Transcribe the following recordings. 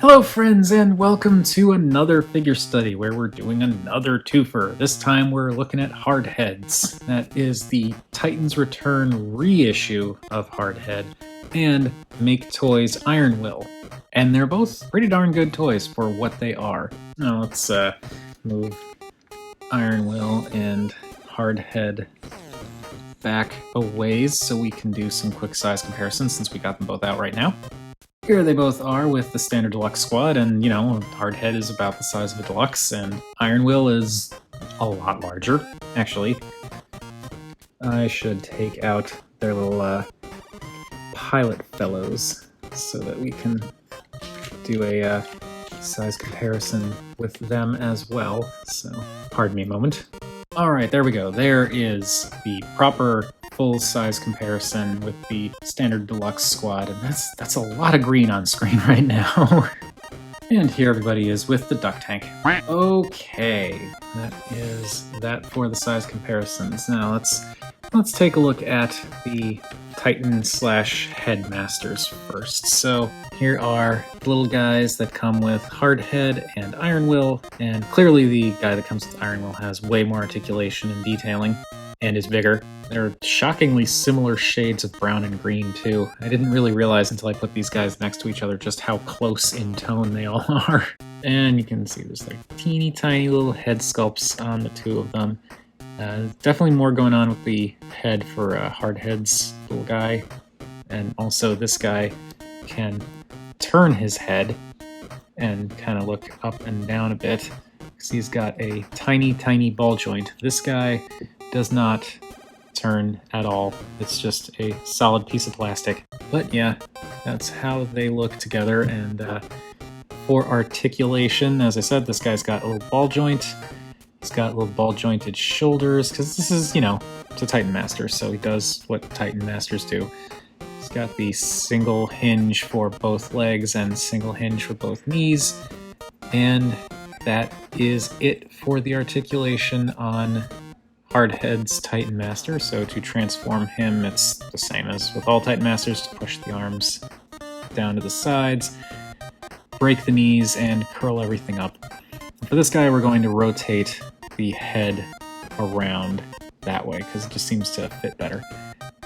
Hello friends, and welcome to another figure study where we're doing another twofer. This time we're looking at Hardheads. That is the Titan's Return reissue of Hardhead and Maketoys Iron Will. And they're both pretty darn good toys for what they are. Now let's move Iron Will and Hardhead back a ways so we can do some quick size comparisons since we got them both out right now. Here they both are with the standard deluxe squad, and you know, Hardhead is about the size of a deluxe, and Iron Will is a lot larger. Actually, I should take out their little pilot fellows so that we can do a size comparison with them as well. So, pardon me a moment. Alright, there we go. There is the proper full-size comparison with the standard deluxe squad, and that's a lot of green on screen right now. And here everybody is with the duck tank. Okay, that is that for the size comparisons. Now let's take a look at the Titan slash Headmasters first. So here are the little guys that come with Hardhead and Iron Will, and clearly the guy that comes with Iron Will has way more articulation and detailing and is bigger. They're shockingly similar shades of brown and green too. I didn't really realize until I put these guys next to each other just how close in tone they all are. And you can see there's like teeny tiny little head sculpts on the two of them. Definitely more going on with the head for Hardhead's little guy. And also this guy can turn his head and kind of look up and down a bit because he's got a tiny ball joint. This guy does not turn at all. It's just a solid piece of plastic. But yeah, that's how they look together. And for articulation, as I said, this guy's got a little ball joint. He's got little ball jointed shoulders because this is, you know, it's a Titan Master, so he does what Titan Masters do. He's got the single hinge for both legs and single hinge for both knees. And that is it for the articulation on Hardhead's Titan Master. So to transform him, it's the same as with all Titan Masters, to push the arms down to the sides, break the knees, and curl everything up. For this guy, we're going to rotate the head around that way because it just seems to fit better.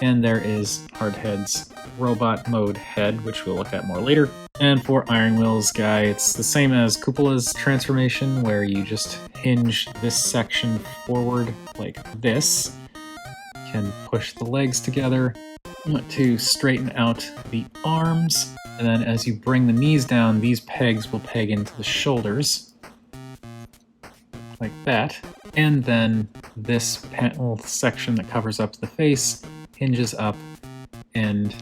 And there is Hardhead's robot mode head, which we'll look at more later. And for Iron Will's guy, it's the same as Kupola's transformation, where you just hinge this section forward like this. You can push the legs together. You want to straighten out the arms, and then as you bring the knees down, these pegs will peg into the shoulders, like that. And then this panel section that covers up the face hinges up and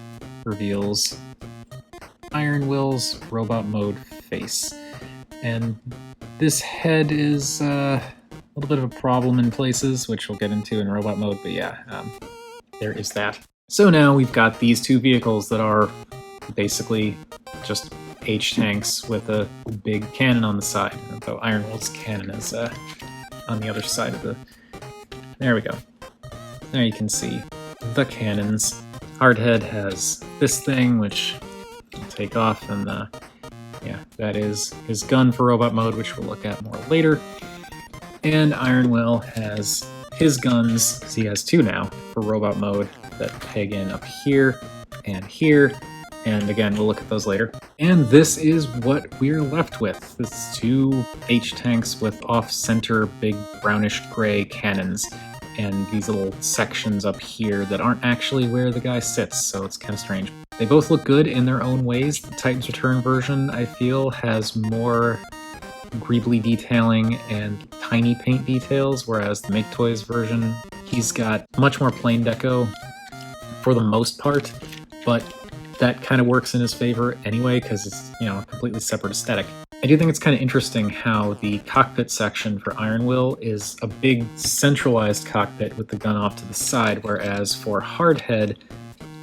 reveals Iron Will's robot mode face. And this head is a little bit of a problem in places, which we'll get into in robot mode, but yeah, there is that. So now we've got these two vehicles that are basically just H-tanks with a big cannon on the side, though Iron Will's cannon is on the other side of the... There we go. There you can see the cannons. Hardhead has this thing, which I'll take off, and yeah, that is his gun for robot mode, which we'll look at more later. And Iron Will has his guns, because he has two now, for robot mode that peg in up here and here. And again, we'll look at those later. And this is what we're left with. This is two H-tanks with off-center big brownish gray cannons. And these little sections up here that aren't actually where the guy sits, so it's kind of strange. They both look good in their own ways. The Titan's Return version, I feel, has more greebly detailing and tiny paint details, whereas the Maketoys version, he's got much more plain deco for the most part, but that kind of works in his favor anyway, because it's, you know, a completely separate aesthetic. I do think it's kind of interesting how the cockpit section for Iron Will is a big centralized cockpit with the gun off to the side, whereas for Hardhead,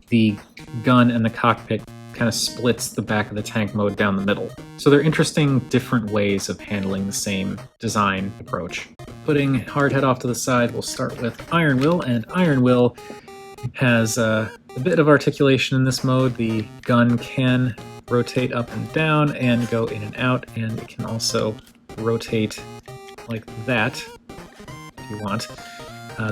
the gun and the cockpit kind of splits the back of the tank mode down the middle. So they're interesting different ways of handling the same design approach. Putting Hardhead off to the side, we'll start with Iron Will, and Iron Will has a bit of articulation in this mode. The gun can rotate up and down and go in and out, and it can also rotate like that if you want.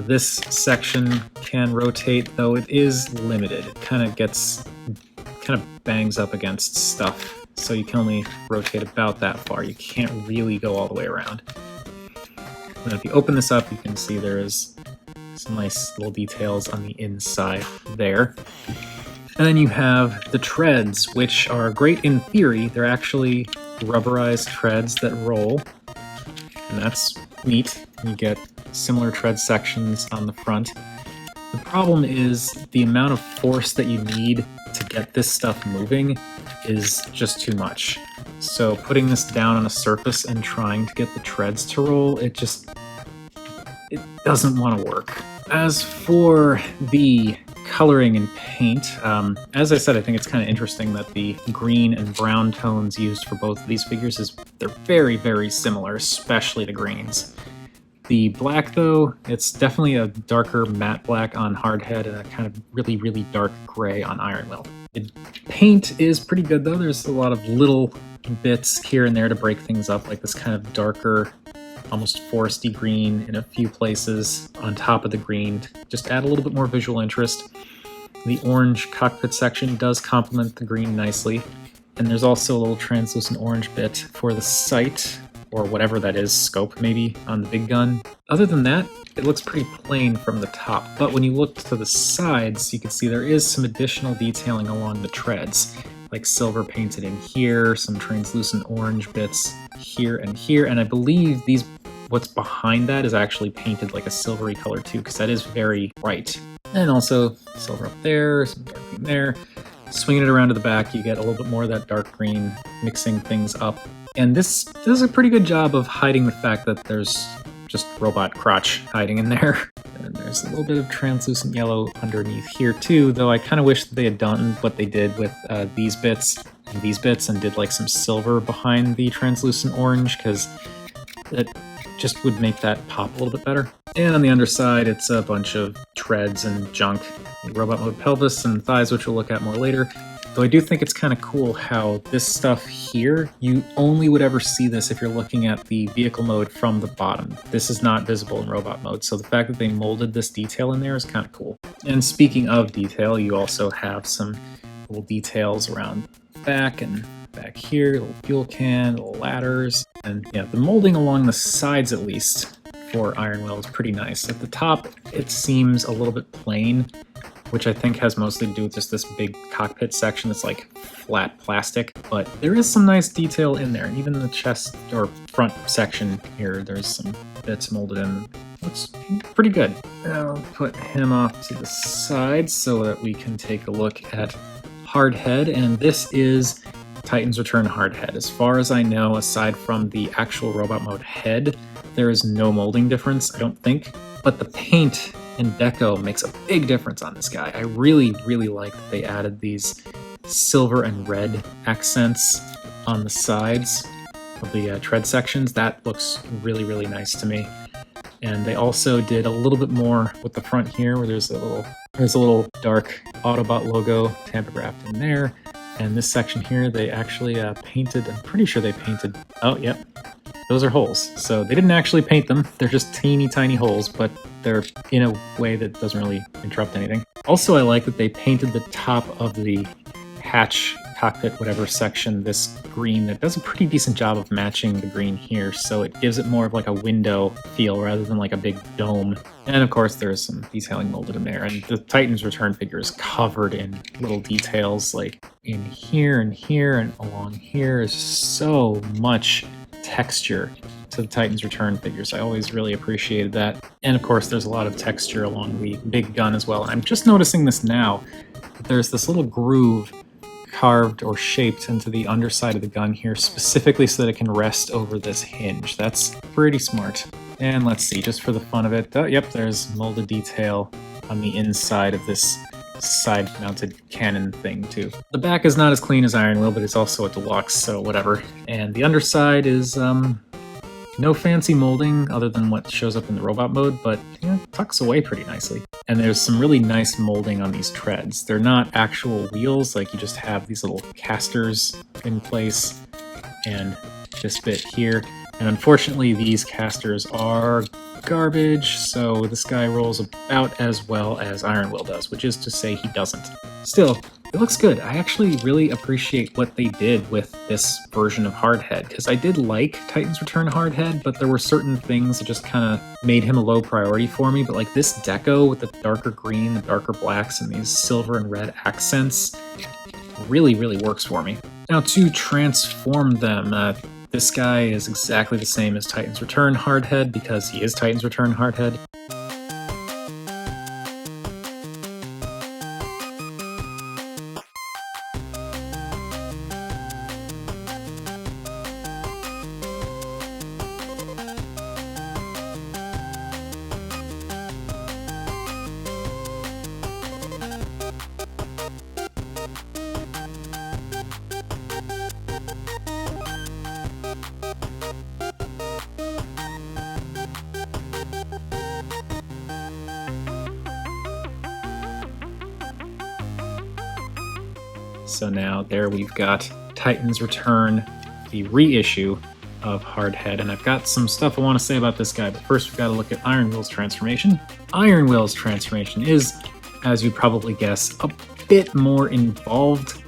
This section can rotate, though it is limited. It kind of bangs up against stuff, so you can only rotate about that far. You can't really go all the way around. And if you open this up, you can see there is some nice little details on the inside there. And then you have the treads, which are great in theory. They're actually rubberized treads that roll, and that's neat. You get similar tread sections on the front. The problem is the amount of force that you need to get this stuff moving is just too much. So putting this down on a surface and trying to get the treads to roll, it doesn't want to work. As for the coloring and paint, as I said, I think it's kind of interesting that the green and brown tones used for both of these figures they're very, very similar, especially the greens. The black, though, it's definitely a darker matte black on Hardhead and a kind of really, really dark gray on Ironwell. The paint is pretty good, though. There's a lot of little bits here and there to break things up, like this kind of darker, almost foresty green in a few places on top of the green. Just add a little bit more visual interest. The orange cockpit section does complement the green nicely. And there's also a little translucent orange bit for the sight, or whatever that is, scope maybe, on the big gun. Other than that, it looks pretty plain from the top, but when you look to the sides, you can see there is some additional detailing along the treads, like silver painted in here, some translucent orange bits here, and I believe what's behind that is actually painted like a silvery color too, because that is very bright. And also silver up there, some dark green there. Swinging it around to the back, you get a little bit more of that dark green, mixing things up. And this does a pretty good job of hiding the fact that there's just robot crotch hiding in there. And there's a little bit of translucent yellow underneath here too, though I kind of wish that they had done what they did with these bits and did like some silver behind the translucent orange, because it just would make that pop a little bit better. And on the underside, it's a bunch of treads and junk. Robot mode pelvis and thighs, which we'll look at more later. Though I do think it's kind of cool how this stuff here, you only would ever see this if you're looking at the vehicle mode from the bottom. This is not visible in robot mode, so the fact that they molded this detail in there is kind of cool. And speaking of detail, you also have some little details around the back and back here, little fuel can, little ladders, and yeah, the molding along the sides at least for Ironwell is pretty nice. At the top, it seems a little bit plain, which I think has mostly to do with just this big cockpit section that's like flat plastic, but there is some nice detail in there. Even in the chest or front section here, there's some bits molded in. Looks pretty good. I'll put him off to the side so that we can take a look at Hardhead, and this is Titan's Return Hardhead. As far as I know, aside from the actual robot mode head, there is no molding difference, I don't think, but the paint and deco makes a big difference on this guy. I really, really like that they added these silver and red accents on the sides of the tread sections. That looks really, really nice to me. And they also did a little bit more with the front here, where there's a little dark Autobot logo tampographed in there. And this section here, they actually painted, I'm pretty sure they painted, oh, yep, those are holes. So they didn't actually paint them, they're just teeny tiny holes, but they're in a way that doesn't really interrupt anything. Also, I like that they painted the top of the hatch, cockpit, whatever section, this green that does a pretty decent job of matching the green here, so it gives it more of like a window feel rather than like a big dome. And of course there's some detailing molded in there, and the Titan's Return figure is covered in little details like in here and along here. Is so much texture to the Titan's Return figures. I always really appreciated that. And of course there's a lot of texture along the big gun as well, and I'm just noticing this now, that there's this little groove carved or shaped into the underside of the gun here, specifically so that it can rest over this hinge. That's pretty smart. And let's see, just for the fun of it, oh, yep, there's molded detail on the inside of this side-mounted cannon thing too. The back is not as clean as Ironwell, but it's also a deluxe, so whatever. And the underside is No fancy molding other than what shows up in the robot mode, but it tucks away pretty nicely. And there's some really nice molding on these treads. They're not actual wheels, like you just have these little casters in place, and this bit here. And unfortunately, these casters are garbage, so this guy rolls about as well as Iron Will does, which is to say he doesn't. Still, it looks good. I actually really appreciate what they did with this version of Hardhead, because I did like Titan's Return Hardhead, but there were certain things that just kind of made him a low priority for me. But like this deco with the darker green, the darker blacks, and these silver and red accents really, really works for me. Now to transform them, this guy is exactly the same as Titan's Return Hardhead because he is Titan's Return Hardhead. So now there we've got Titan's Return, the reissue of Hardhead, and I've got some stuff I want to say about this guy, but first we've got to look at Iron Will's transformation. Iron Will's transformation is, as you'd probably guess, a bit more involved.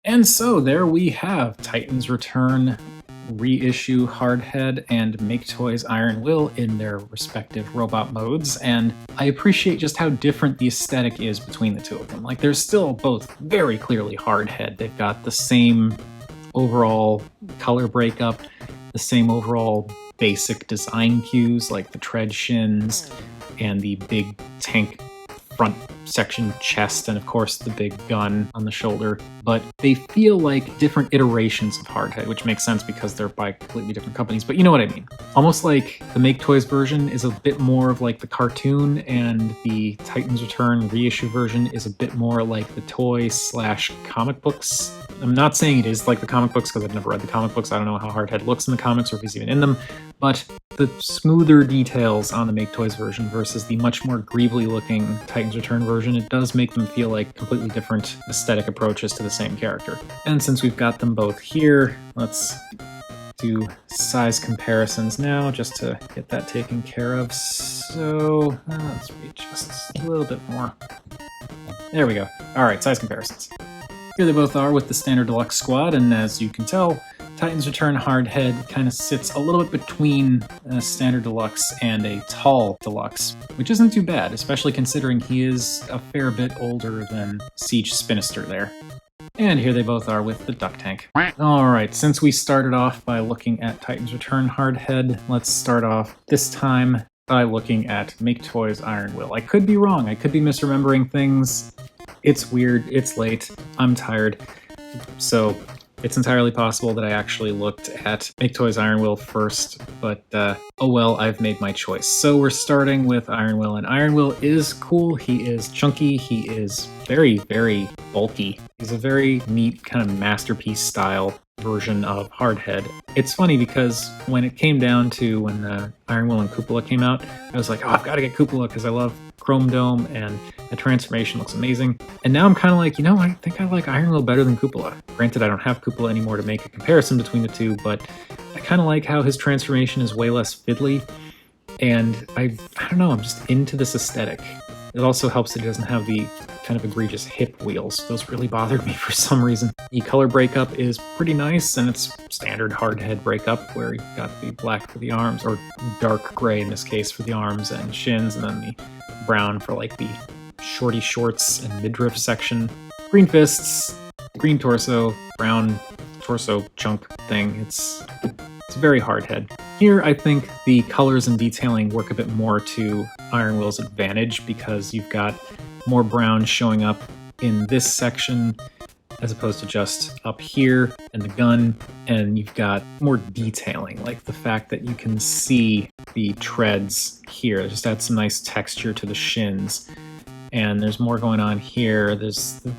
And so there we have Titan's Return, Reissue Hardhead, and Maketoys Iron Will in their respective robot modes, and I appreciate just how different the aesthetic is between the two of them. Like, they're still both very clearly Hardhead. They've got the same overall color breakup, the same overall basic design cues, like the tread shins and the big tank front section chest, and of course the big gun on the shoulder, but they feel like different iterations of Hardhead, which makes sense because they're by completely different companies, but you know what I mean. Almost like the Maketoys version is a bit more of like the cartoon, and the Titan's Return reissue version is a bit more like the toy/comic books. I'm not saying it is like the comic books because I've never read the comic books. I don't know how Hardhead looks in the comics or if he's even in them, but the smoother details on the Maketoys version versus the much more greebly looking Titan's Return version, it does make them feel like completely different aesthetic approaches to the same character. And since we've got them both here, let's do size comparisons now just to get that taken care of. So let's read just a little bit more. There we go. All right, size comparisons. Here they both are with the standard deluxe squad, and as you can tell, Titans Return Hardhead kind of sits a little bit between a standard deluxe and a tall deluxe, which isn't too bad, especially considering he is a fair bit older than Siege Spinister there. And here they both are with the duck tank. Alright, since we started off by looking at Titans Return Hardhead, let's start off this time by looking at Maketoys Iron Will. I could be wrong, I could be misremembering things. It's weird, it's late, I'm tired. So it's entirely possible that I actually looked at Maketoys Iron Will first, but oh well, I've made my choice. So we're starting with Iron Will, and Iron Will is cool. He is chunky, he is very, very bulky. He's a very neat kind of masterpiece style version of Hardhead. It's funny because when it came down to when Iron Will and Cupola came out, I was like, oh, I've got to get Cupola because I love Chrome Dome and the transformation looks amazing. And now I'm kind of like, you know, I think I like Iron Will better than Cupola. Granted, I don't have Cupola anymore to make a comparison between the two, but I kind of like how his transformation is way less fiddly. And I don't know, I'm just into this aesthetic. It also helps that he doesn't have the kind of egregious hip wheels. Those really bothered me for some reason. The color breakup is pretty nice, and it's standard Hardhead breakup where you've got the black for the arms, or dark gray in this case for the arms and shins, and then the brown for like the shorty shorts and midriff section. Green fists, green torso, brown torso chunk thing. It's very Hardhead. Here, I think the colors and detailing work a bit more to Iron Will's advantage because you've got more brown showing up in this section as opposed to just up here in the gun, and you've got more detailing, like the fact that you can see the treads here. It just adds some nice texture to the shins. And there's more going on here. The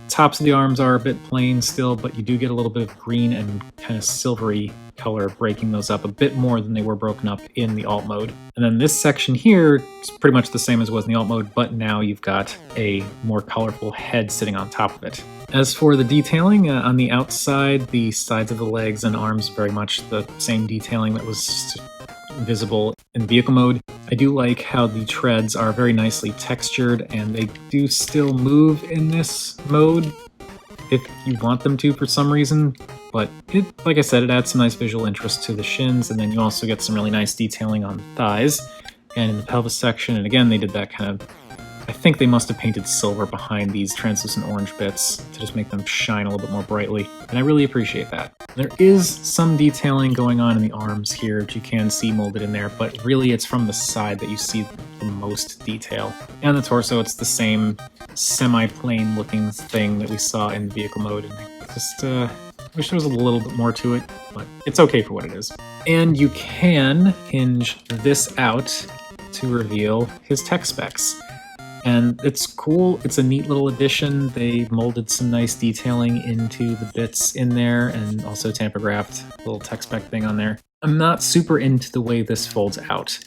tops of the arms are a bit plain still, but you do get a little bit of green and kind of silvery color breaking those up a bit more than they were broken up in the alt mode. And then this section here is pretty much the same as it was in the alt mode, but now you've got a more colorful head sitting on top of it. As for the detailing, on the outside, the sides of the legs and arms very much the same detailing that was visible in vehicle mode. I do like how the treads are very nicely textured, and they do still move in this mode if you want them to for some reason, but it, like I said, it adds some nice visual interest to the shins, and then you also get some really nice detailing on the thighs and in the pelvis section. And again, they did that kind of, I think they must have painted silver behind these translucent orange bits to just make them shine a little bit more brightly, and I really appreciate that. There is some detailing going on in the arms here, which you can see molded in there, but really it's from the side that you see the most detail. And the torso, it's the same semi-plain looking thing that we saw in the vehicle mode, and I just wish there was a little bit more to it, but it's okay for what it is. And you can hinge this out to reveal his tech specs. And it's cool, it's a neat little addition. They molded some nice detailing into the bits in there and also tamper-graphed a little tech spec thing on there. I'm not super into the way this folds out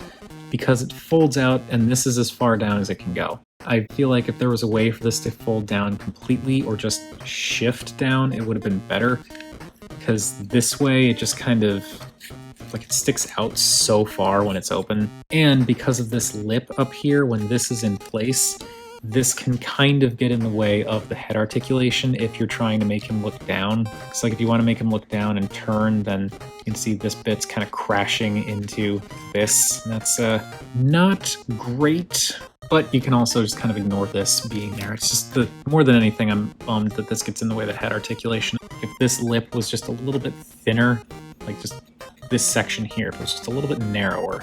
because it folds out and this is as far down as it can go. I feel like if there was a way for this to fold down completely or just shift down, it would have been better, because this way it just kind of like it sticks out so far when it's open. And because of this lip up here, when this is in place, this can kind of get in the way of the head articulation if you're trying to make him look down. It's like if you want to make him look down and turn, then you can see this bit's kind of crashing into this. And that's not great, but you can also just kind of ignore this being there. It's just more than anything, I'm bummed that this gets in the way of the head articulation. If this lip was just a little bit thinner, like just this section here, if it was just a little bit narrower,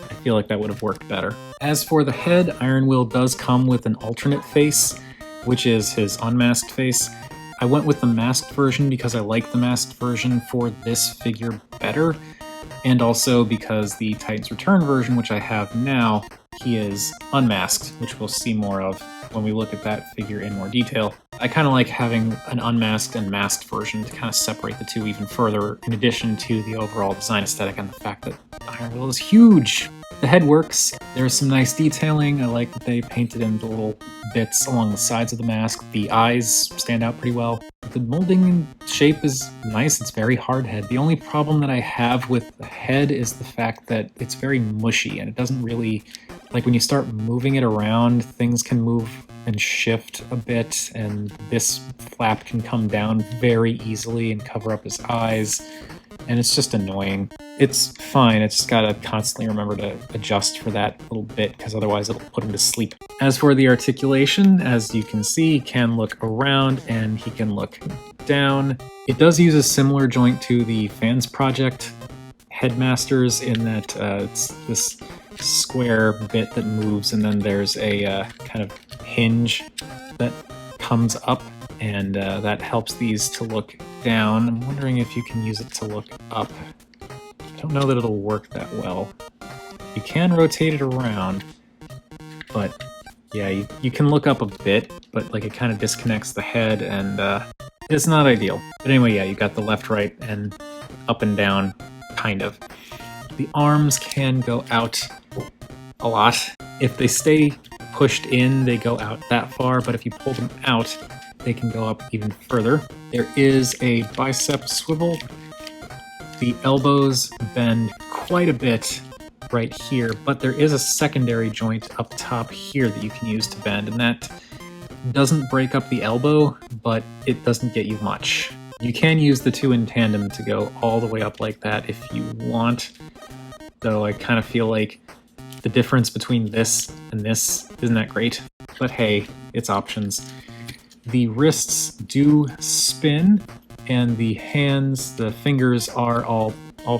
I feel like that would have worked better. As for the head, Iron Will does come with an alternate face, which is his unmasked face. I went with the masked version because I like the masked version for this figure better, and also because the Titans Return version, which I have now, he is unmasked, which we'll see more of when we look at that figure in more detail. I kind of like having an unmasked and masked version to kind of separate the two even further, in addition to the overall design aesthetic and the fact that Iron Will is huge. The head works. There's some nice detailing. I like that they painted in the little bits along the sides of the mask. The eyes stand out pretty well. The molding and shape is nice. It's very Hardhead. The only problem that I have with the head is the fact that it's very mushy and it doesn't really like when you start moving it around, things can move and shift a bit, and this flap can come down very easily and cover up his eyes, and it's just annoying. It's fine, it's just gotta constantly remember to adjust for that little bit, because otherwise it'll put him to sleep. As for the articulation, as you can see, he can look around and he can look down. It does use a similar joint to the Fans Project Headmasters in that it's this square bit that moves, and then there's a kind of hinge that comes up, and that helps these to look down. I'm wondering if you can use it to look up. I don't know that it'll work that well. You can rotate it around, but yeah, you can look up a bit, but like it kind of disconnects the head, and it's not ideal. But anyway, yeah, you got the left, right, and up and down, kind of. The arms can go out a lot. If they stay pushed in, they go out that far, but if you pull them out, they can go up even further. There is a bicep swivel. The elbows bend quite a bit right here, but there is a secondary joint up top here that you can use to bend, and that doesn't break up the elbow, but it doesn't get you much. You can use the two in tandem to go all the way up like that if you want, though I kind of feel like the difference between this and this isn't that great, but hey, it's options. The wrists do spin, and the hands, the fingers are all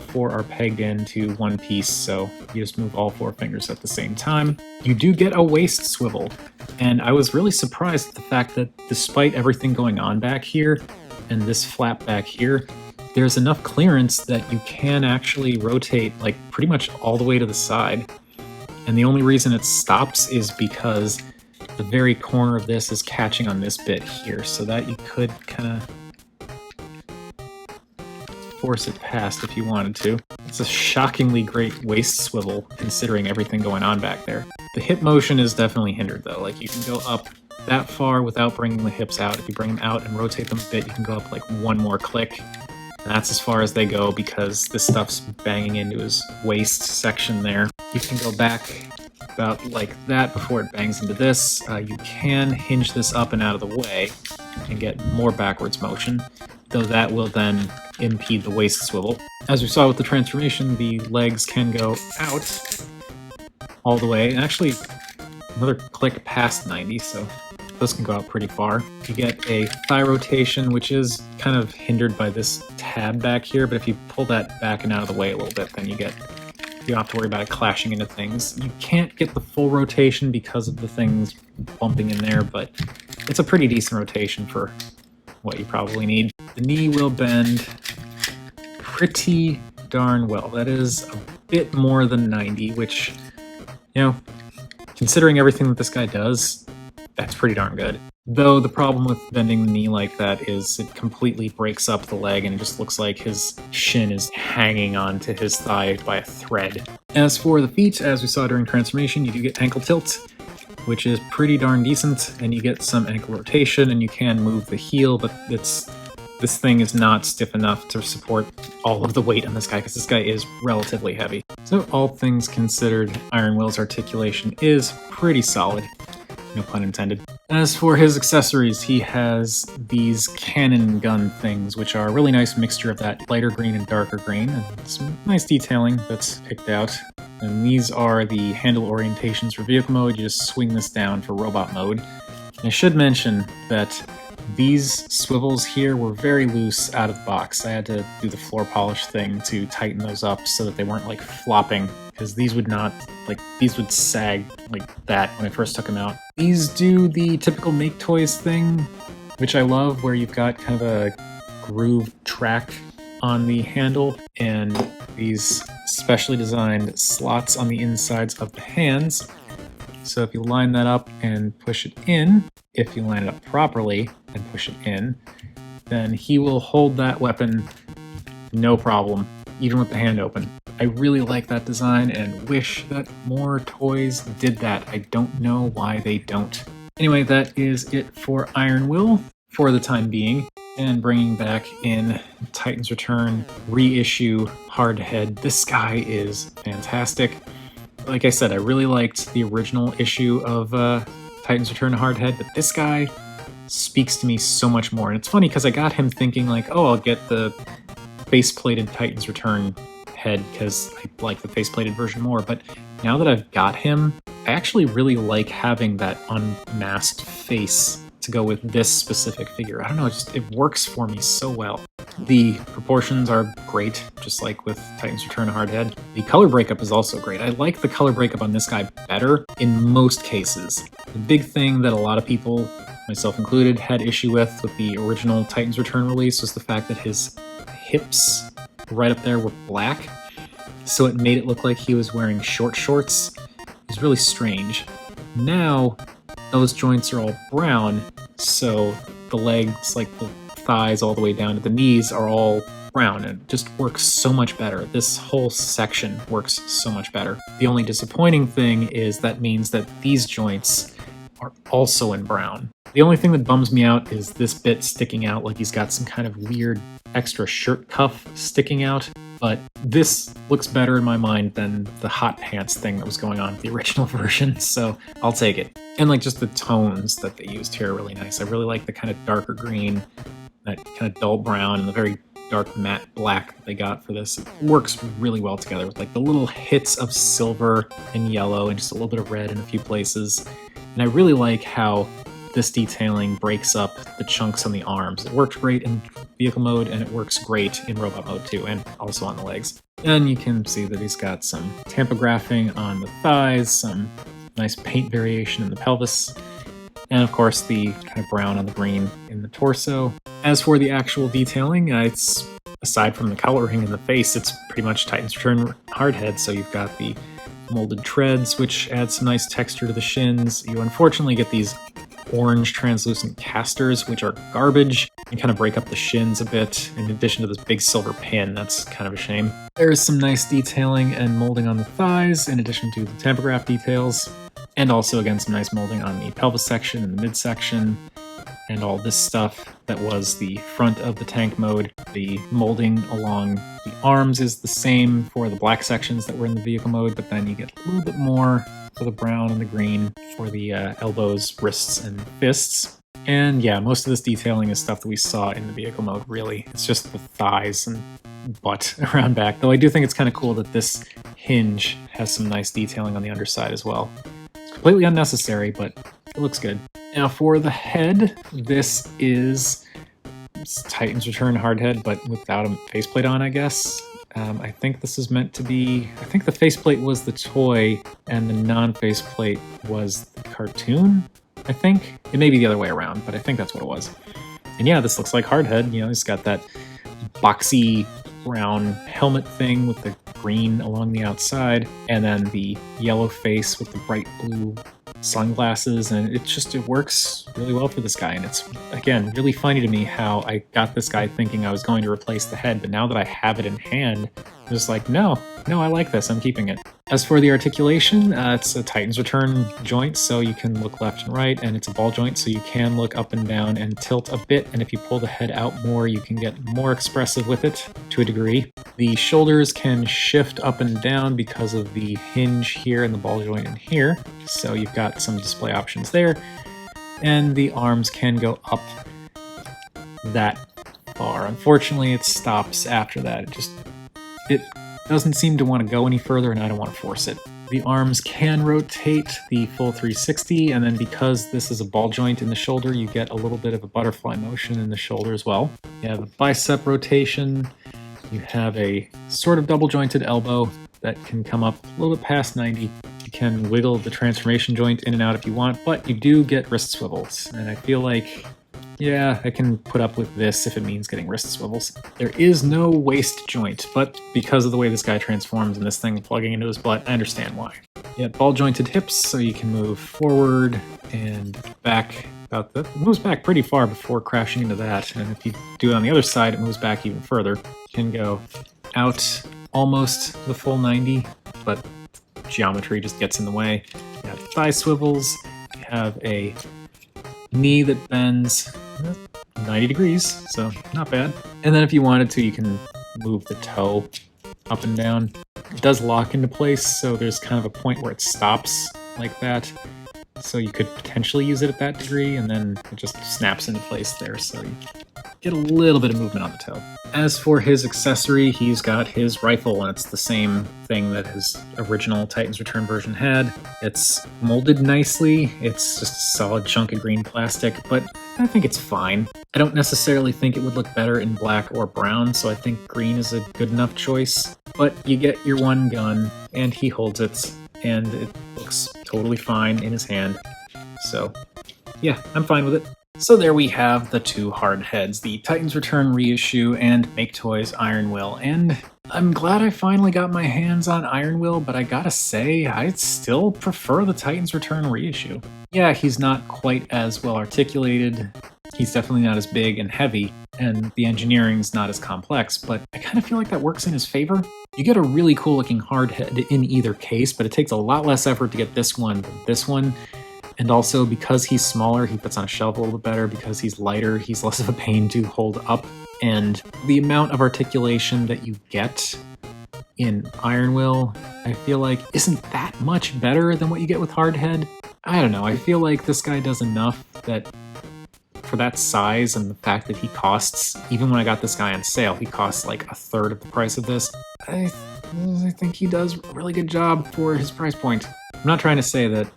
four are pegged into one piece, so you just move all four fingers at the same time. You do get a waist swivel, and I was really surprised at the fact that despite everything going on back here, and this flap back here, there's enough clearance that you can actually rotate like pretty much all the way to the side. And the only reason it stops is because the very corner of this is catching on this bit here, so that you could kind of force it past if you wanted to. It's a shockingly great waist swivel considering everything going on back there. The hip motion is definitely hindered though, like you can go up that far without bringing the hips out. If you bring them out and rotate them a bit, you can go up like one more click. And that's as far as they go because this stuff's banging into his waist section there. You can go back about like that before it bangs into this. You can hinge this up and out of the way and get more backwards motion, though that will then impede the waist swivel. As we saw with the transformation, the legs can go out all the way, and actually another click past 90, so those can go out pretty far. You get a thigh rotation, which is kind of hindered by this tab back here, but if you pull that back and out of the way a little bit, then you don't have to worry about it clashing into things. You can't get the full rotation because of the things bumping in there, but it's a pretty decent rotation for what you probably need. The knee will bend pretty darn well. That is a bit more than 90, which, you know, considering everything that this guy does, that's pretty darn good. Though the problem with bending the knee like that is it completely breaks up the leg and it just looks like his shin is hanging onto his thigh by a thread. As for the feet, as we saw during transformation, you do get ankle tilt, which is pretty darn decent, and you get some ankle rotation and you can move the heel, but this thing is not stiff enough to support all of the weight on this guy because this guy is relatively heavy. So all things considered, Iron Will's articulation is pretty solid. No pun intended. As for his accessories, he has these cannon gun things, which are a really nice mixture of that lighter green and darker green, and some nice detailing that's picked out. And these are the handle orientations for vehicle mode. You just swing this down for robot mode. And I should mention that these swivels here were very loose out of the box. I had to do the floor polish thing to tighten those up so that they weren't like flopping, because these would not, like, these would sag like that when I first took them out. These do the typical Maketoys thing, which I love, where you've got kind of a groove track on the handle and these specially designed slots on the insides of the hands. So if you line that up and push it in, if you line it up properly and push it in, then he will hold that weapon no problem, even with the hand open. I really like that design and wish that more toys did that. I don't know why they don't. Anyway, that is it for Iron Will for the time being. And bringing back in Titan's Return reissue Hardhead. This guy is fantastic. Like I said, I really liked the original issue of Titans Return to Hardhead, but this guy speaks to me so much more. And it's funny because I got him thinking like, oh, I'll get the face-plated Titans Return head because I like the face-plated version more. But now that I've got him, I actually really like having that unmasked face to go with this specific figure. I don't know, it works for me so well. The proportions are great, just like with Titans Return to Hardhead. The color breakup is also great. I like the color breakup on this guy better in most cases. The big thing that a lot of people, myself included, had issue with the original Titans Return release was the fact that his hips right up there were black, so it made it look like he was wearing short shorts. It was really strange. Now, those joints are all brown, so the legs, like the thighs all the way down to the knees, are all brown, and it just works so much better. This whole section works so much better. The only disappointing thing is that means that these joints are also in brown. The only thing that bums me out is this bit sticking out, like he's got some kind of weird extra shirt cuff sticking out, but this looks better in my mind than the hot pants thing that was going on with the original version, so I'll take it. And like just the tones that they used here are really nice. I really like the kind of darker green, that kind of dull brown, and the very dark matte black that they got for this. It works really well together with like the little hits of silver and yellow and just a little bit of red in a few places. And I really like how this detailing breaks up the chunks on the arms. It worked great in vehicle mode, and it works great in robot mode too, and also on the legs. And you can see that he's got some tampagraphing on the thighs, some nice paint variation in the pelvis, and of course the kind of brown on the green in the torso. As for the actual detailing, it's, aside from the coloring in the face, it's pretty much Titans Return Hardhead, so you've got the molded treads, which add some nice texture to the shins. You unfortunately get these orange translucent casters, which are garbage, and kind of break up the shins a bit, in addition to this big silver pin. That's kind of a shame. There's some nice detailing and molding on the thighs, in addition to the tampograph details, and also again some nice molding on the pelvis section and the midsection, and all this stuff that was the front of the tank mode. The molding along the arms is the same for the black sections that were in the vehicle mode, but then you get a little bit more for the brown and the green for the elbows, wrists, and fists. And yeah, most of this detailing is stuff that we saw in the vehicle mode, really. It's just the thighs and butt around back, though I do think it's kind of cool that this hinge has some nice detailing on the underside as well. It's completely unnecessary, but it looks good. Now for the head, this is Titans Return Hardhead, but without a faceplate on, I guess. I think this is meant to be... I think the faceplate was the toy, and the non-faceplate was the cartoon, I think. It may be the other way around, but I think that's what it was. And yeah, this looks like Hardhead. You know, he's got that boxy brown helmet thing with the green along the outside, and then the yellow face with the bright blue sunglasses, and it works really well for this guy. And it's, again, really funny to me how I got this guy thinking I was going to replace the head, but now that I have it in hand, I'm just like, no, I like this, I'm keeping it. As for the articulation, it's a Titans Return joint, so you can look left and right, and it's a ball joint, so you can look up and down and tilt a bit, and if you pull the head out more, you can get more expressive with it, to a degree. The shoulders can shift up and down because of the hinge here and the ball joint in here, so you've got some display options there, and the arms can go up that far. Unfortunately, it stops after that. It doesn't seem to want to go any further, and I don't want to force it. The arms can rotate the full 360, and then because this is a ball joint in the shoulder, you get a little bit of a butterfly motion in the shoulder as well. You have a bicep rotation. You have a sort of double jointed elbow that can come up a little bit past 90. You can wiggle the transformation joint in and out if you want, but you do get wrist swivels, and I feel like, yeah, I can put up with this if it means getting wrist swivels. There is no waist joint, but because of the way this guy transforms and this thing plugging into his butt, I understand why. You have ball jointed hips, so you can move forward and back it moves back pretty far before crashing into that, and if you do it on the other side, it moves back even further. You can go out almost the full 90, but geometry just gets in the way. You have thigh swivels, you have a knee that bends 90 degrees, so not bad. And then if you wanted to, you can move the toe up and down. It does lock into place, so there's kind of a point where it stops like that. So you could potentially use it at that degree, and then it just snaps into place there, so you get a little bit of movement on the toe. As for his accessory, he's got his rifle, and it's the same thing that his original Titan's Return version had. It's molded nicely, it's just a solid chunk of green plastic, but I think it's fine. I don't necessarily think it would look better in black or brown, so I think green is a good enough choice. But you get your one gun, and he holds it, and it looks totally fine in his hand. So, yeah, I'm fine with it. So there we have the two Hardheads, the Titan's Return reissue and Maketoys Iron Will, and I'm glad I finally got my hands on Iron Will, but I gotta say, I still prefer the Titan's Return reissue. Yeah, he's not quite as well articulated, he's definitely not as big and heavy, and the engineering's not as complex, but I kind of feel like that works in his favor. You get a really cool looking Hardhead in either case, but it takes a lot less effort to get this one than this one. And also, because he's smaller, he fits on a shelf a little bit better. Because he's lighter, he's less of a pain to hold up. And the amount of articulation that you get in Iron Will, I feel like, isn't that much better than what you get with Hardhead. I don't know, I feel like this guy does enough that for that size and the fact that he costs, even when I got this guy on sale, he costs like a third of the price of this. I think he does a really good job for his price point. I'm not trying to say that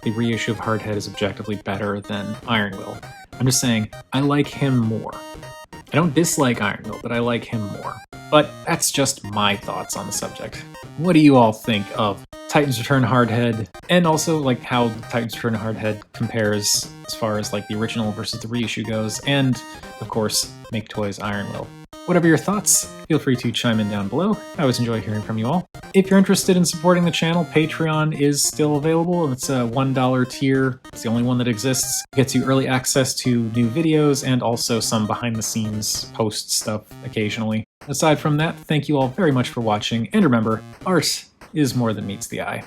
the reissue of Hardhead is objectively better than Iron Will. I'm just saying, I like him more. I don't dislike Iron Will, but I like him more. But that's just my thoughts on the subject. What do you all think of Titan's Return Hardhead, and also like how the Titan's Return Hardhead compares as far as like the original versus the reissue goes, and of course, Maketoys Iron Will? Whatever your thoughts, feel free to chime in down below. I always enjoy hearing from you all. If you're interested in supporting the channel, Patreon is still available. It's a $1 tier. It's the only one that exists. It gets you early access to new videos and also some behind-the-scenes post stuff occasionally. Aside from that, thank you all very much for watching, and remember, art is more than meets the eye.